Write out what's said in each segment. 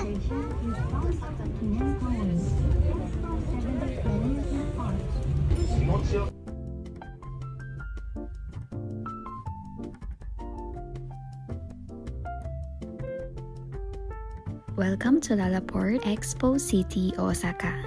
station is Osaka Kinetowers. Expo 77 Park. Welcome to Lalaport Expo City, Osaka.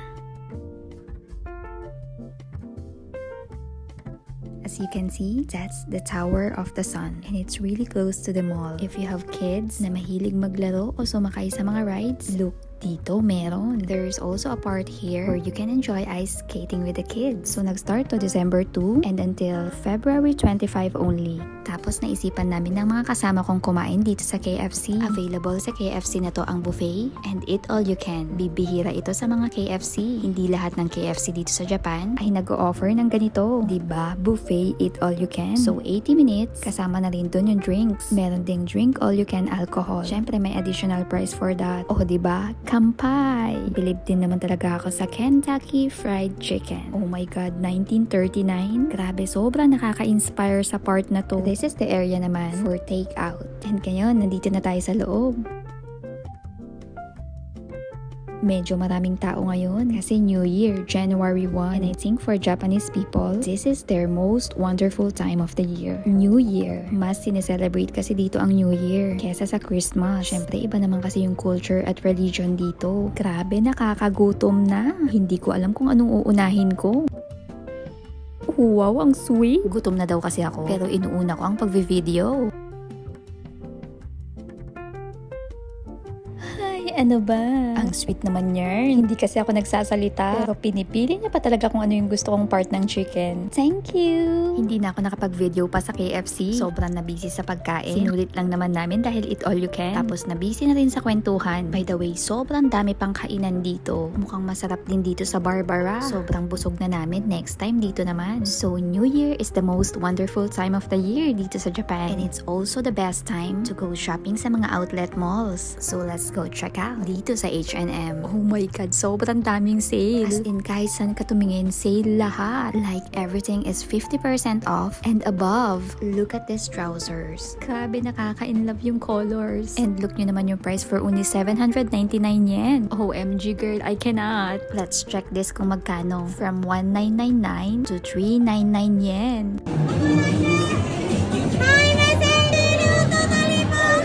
As you can see, that's the Tower of the Sun and it's really close to the mall. If you have kids na mahilig maglaro o sumakay sa mga rides, look, dito meron. There's also a part here where you can enjoy ice skating with the kids. So nag-start to December 2 and until February 25 only. Tapos naisipan namin ng mga kasama kong kumain dito sa KFC. Available sa KFC na to ang buffet and eat all you can. Bibihira ito sa mga KFC. Hindi lahat ng KFC dito sa Japan ay nag-o-offer ng ganito. Diba? Buffet, eat all you can. So 80 minutes, kasama na rin dun yung drinks. Meron ding drink all you can alcohol. Syempre may additional price for that. Oh diba? Kampay! Believe din naman talaga ako sa Kentucky Fried Chicken. Oh my God, 1939? Grabe, sobrang nakaka-inspire sa part na to. This is the area naman for takeout. And ngayon, nandito na tayo sa loob. Medyo maraming tao ngayon kasi New Year, January 1. And I think for Japanese people, this is their most wonderful time of the year. New Year. Mas sineselebrate kasi dito ang New Year kesa sa Christmas. Syempre, iba naman kasi yung culture at religion dito. Grabe, nakakagutom na. Hindi ko alam kung anong uunahin ko. Wow, ang sweet. Gutom na daw kasi ako. Pero inuuna ko ang pagvi-video. Ano ba? Ang sweet naman niya. Hindi kasi ako nagsasalita. Pero pinipili niya pa talaga kung ano yung gusto kong part ng chicken. Thank you! Hindi na ako nakapag-video pa sa KFC. Sobrang na-busy sa pagkain. Sinulit lang naman namin dahil eat all you can. Tapos na-busy na rin sa kwentuhan. By the way, sobrang dami pang kainan dito. Mukhang masarap din dito sa Barbara. Sobrang busog na namin. Next time dito naman. So, New Year is the most wonderful time of the year dito sa Japan. And it's also the best time to go shopping sa mga outlet malls. So, let's go check out dito sa H&M. Oh my God, sobrang daming sale. As in, kahit saan ka tumingin, sale lahat. Like, everything is 50% off and above. Look at these trousers. Grabe, nakaka-inlove yung colors. And look nyo naman yung price for only 799 yen. OMG girl, I cannot. Let's check this kung magkano. From 1999 to 399 yen.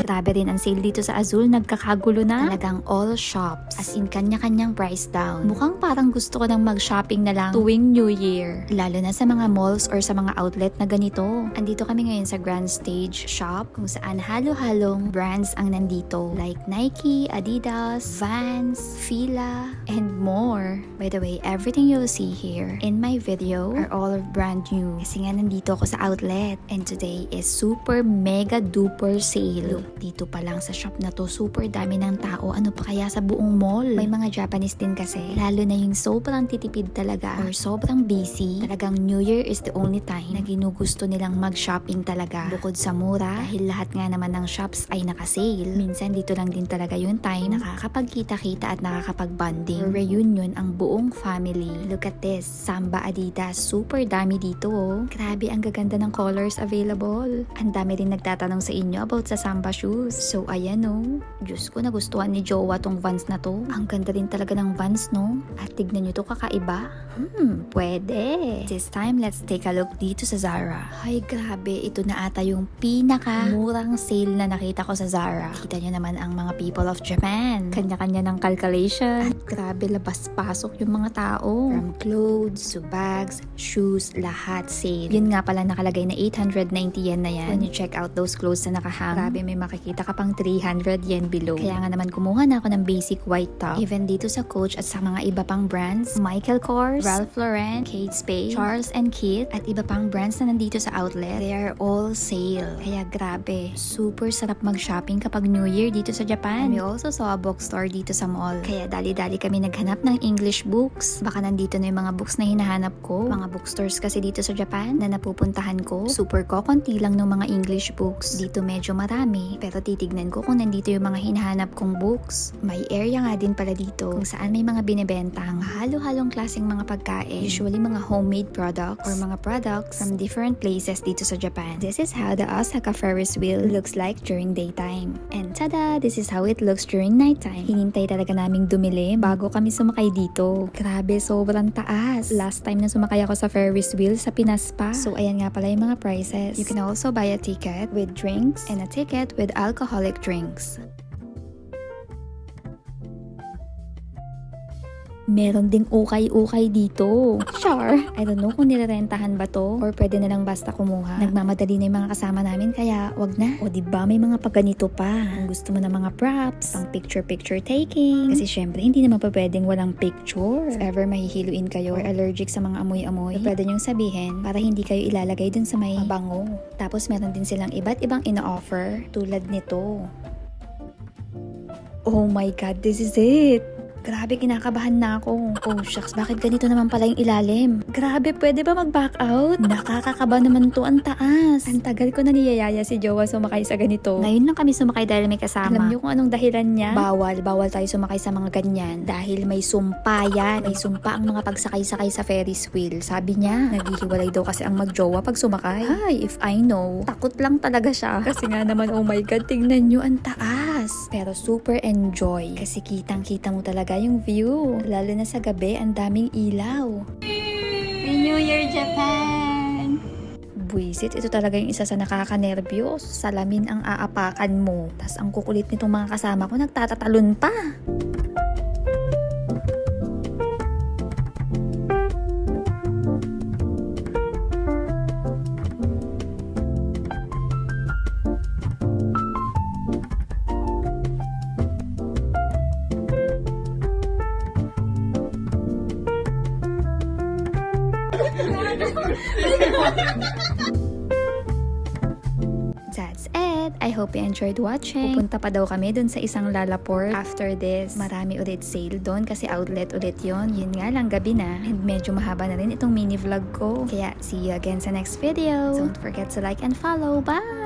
Grabe rin ang sale dito sa Azul, nagkakagulo na. Talagang all shops. As in, kanya-kanyang price down. Mukhang parang gusto ko nang mag-shopping na lang tuwing New Year. Lalo na sa mga malls or sa mga outlet na ganito. Andito kami ngayon sa Grand Stage Shop kung saan halo-halong brands ang nandito. Like Nike, Adidas, Vans, Fila, and more. By the way, everything you'll see here in my video are all brand new. Kasi nga nandito ako sa outlet. And today is super mega duper sale. Look, dito pa lang sa shop na to, super dami ng tao. Ano pa kaya sa buong mall? May mga Japanese din kasi. Lalo na yung sobrang titipid talaga or sobrang busy. Talagang New Year is the only time na ginugusto nilang mag-shopping talaga. Bukod sa mura, dahil lahat nga naman ng shops ay naka-sale. Minsan dito lang din talaga yung time nakakapagkita-kita at nakakapag-bonding. Or reunion ang buong family. Look at this, Samba Adidas. Super dami dito oh. Grabe, ang gaganda ng colors available. Ang dami rin nagtatanong sa inyo about sa Samba shoes. So, ayan no. Diyos ko, nagustuhan ni Jowa tong Vans na to. Ang ganda rin talaga ng Vans, no? At tignan nyo to, kakaiba. Pwede. This time, let's take a look dito sa Zara. Ay, grabe. Ito na ata yung pinaka-murang sale na nakita ko sa Zara. Kita nyo naman ang mga people of Japan. Kanya-kanya ng calculation. At grabe, labas-pasok yung mga tao. From clothes to bags, shoes, lahat sale. Yun nga pala nakalagay na 890 yen na yan. When you check out those clothes na nakahang, grabe, may makikita ka pang 300 yen below. Kaya nga naman kumuha na ako ng basic white top. Even dito sa Coach at sa mga iba pang brands, Michael Kors, Ralph Lauren, Kate Spade, Charles and Keith, at iba pang brands na nandito sa outlet, they are all sale. Kaya grabe, super sarap mag-shopping kapag New Year dito sa Japan. And we also saw a bookstore dito sa mall. Kaya dali-dali kami naghanap ng English books. Baka nandito na yung mga books na hinahanap ko. Mga bookstores kasi dito sa Japan na napupuntahan ko, super kokonti lang ng mga English books. Dito medyo marami, pero titignan ko kung nandito yung mga hinahanap kong books. May area nga din pala dito kung saan may mga binibentang halo-halong klaseng mga pagkain. Usually mga homemade products or mga products from different places dito sa Japan. This is how the Osaka Ferris wheel looks like during daytime. And tada! This is how it looks during nighttime. Hinintay talaga naming dumilim bago kami sumakay dito. Grabe, sobrang taas. Last time na sumakay ako sa Ferris wheel sa Pinas pa. So ayan nga pala yung mga prices. You can also buy a ticket with drinks and a ticket with alcoholic drinks. Meron ding ukay-ukay dito. Sure. I don't know kung nirerentahan ba to or pwede na lang basta kumuha. Nagmamadali na yung mga kasama namin kaya wag na. O diba may mga paganito pa. Kung gusto mo ng mga props, pang picture-picture taking. Kasi syempre hindi naman pa pwedeng walang picture. If ever mahihiluin kayo or allergic sa mga amoy-amoy, pwede nyong sabihin para hindi kayo ilalagay dun sa may mabango. Tapos meron din silang iba't ibang ina-offer tulad nito. Oh my God, this is it! Grabe, kinakabahan na ako. Oh shucks, bakit ganito naman pala yung ilalim? Grabe, pwede ba mag-back out? Nakakakaba naman to, ang taas. Ang tagal ko na niyayaya si Jowa sumakay sa ganito. Ngayon lang kami sumakay dahil may kasama. Alam niyo kung anong dahilan niya? Bawal tayo sumakay sa mga ganyan. Dahil may sumpa yan. May sumpa ang mga pagsakay-sakay sa Ferris wheel. Sabi niya, naghihiwalay daw kasi ang magjowa pag sumakay. Ay, if I know. Takot lang talaga siya. Kasi nga naman, oh my God, tingnan niyo, ang taas. Pero super enjoy. Kasi kitang-kita mo talaga yung view. Lalo na sa gabi, ang daming ilaw. New Year Japan! Buisit, ito talaga yung isa sa nakakanerbiyos. Salamin ang aapakan mo. Tas ang kukulit nitong mga kasama ko, nagtatatalon pa. That's it. I hope you enjoyed watching. Pupunta pa daw kami dun sa isang Lalaport after this. Marami ulit sale doon kasi outlet ulit yon. Yun nga lang, gabi na. And medyo mahaba na rin itong mini vlog ko. Kaya see you again sa next video. Don't forget to like and follow. Bye!